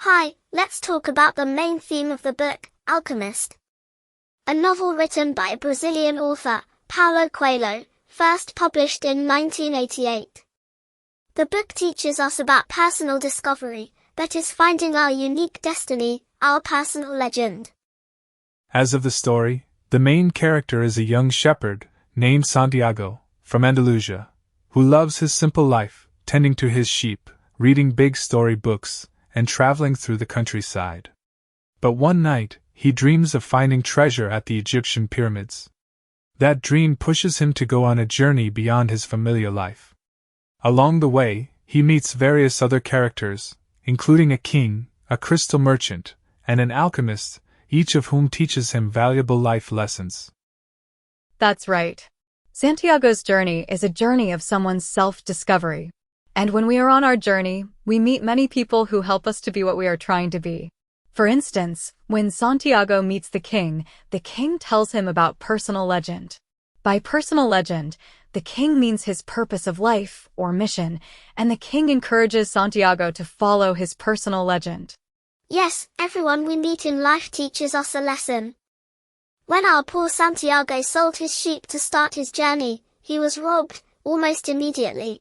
Hi, let's talk about the main theme of the book, Alchemist. A novel written by a Brazilian author, Paulo Coelho, first published in 1988. The book teaches us about personal discovery, that is finding our unique destiny, our personal legend. As of the story, the main character is a young shepherd, named Santiago, from Andalusia, who loves his simple life, tending to his sheep, reading big story books, and traveling through the countryside. But one night, he dreams of finding treasure at the Egyptian pyramids. That dream pushes him to go on a journey beyond his familiar life. Along the way, he meets various other characters, including a king, a crystal merchant, and an alchemist, each of whom teaches him valuable life lessons. That's right. Santiago's journey is a journey of someone's self-discovery. And when we are on our journey, we meet many people who help us to be what we are trying to be. For instance, when Santiago meets the king tells him about personal legend. By personal legend, the king means his purpose of life, or mission, and the king encourages Santiago to follow his personal legend. Yes, everyone we meet in life teaches us a lesson. When our poor Santiago sold his sheep to start his journey, he was robbed, almost immediately.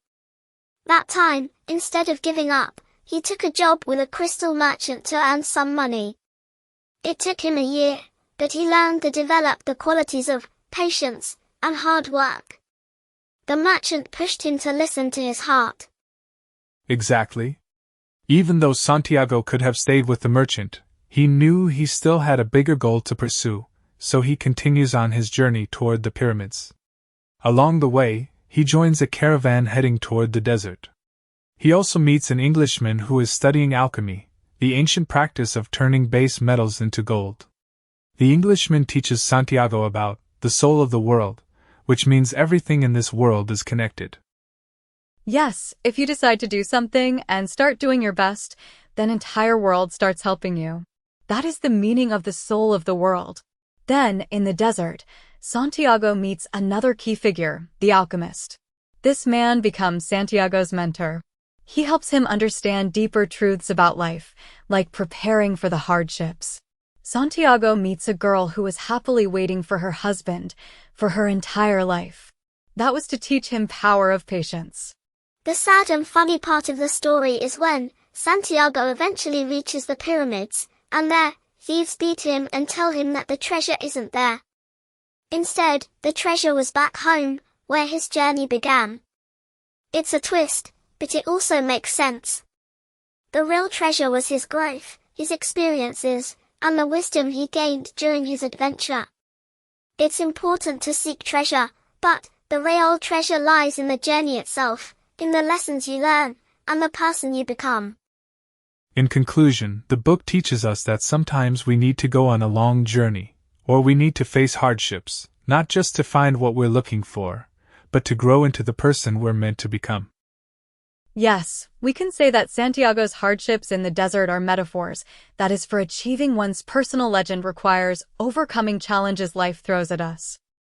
That time, instead of giving up, he took a job with a crystal merchant to earn some money. It took him a year, but he learned to develop the qualities of patience and hard work. The merchant pushed him to listen to his heart. Exactly. Even though Santiago could have stayed with the merchant, he knew he still had a bigger goal to pursue, so he continues on his journey toward the pyramids. Along the way, he joins a caravan heading toward the desert. He also meets an Englishman who is studying alchemy, the ancient practice of turning base metals into gold. The Englishman teaches Santiago about the soul of the world, which means everything in this world is connected. Yes, if you decide to do something and start doing your best, then entire world starts helping you. That is the meaning of the soul of the world. Then, in the desert, Santiago meets another key figure, the alchemist. This man becomes Santiago's mentor. He helps him understand deeper truths about life, like preparing for the hardships. Santiago meets a girl who was happily waiting for her husband for her entire life. That was to teach him power of patience. The sad and funny part of the story is when Santiago eventually reaches the pyramids, and there, thieves beat him and tell him that the treasure isn't there. Instead, the treasure was back home, where his journey began. It's a twist, but it also makes sense. The real treasure was his growth, his experiences, and the wisdom he gained during his adventure. It's important to seek treasure, but the real treasure lies in the journey itself, in the lessons you learn, and the person you become. In conclusion, the book teaches us that sometimes we need to go on a long journey, or we need to face hardships, not just to find what we're looking for, but to grow into the person we're meant to become. Yes, we can say that Santiago's hardships in the desert are metaphors. That is, for achieving one's personal legend requires overcoming challenges life throws at us.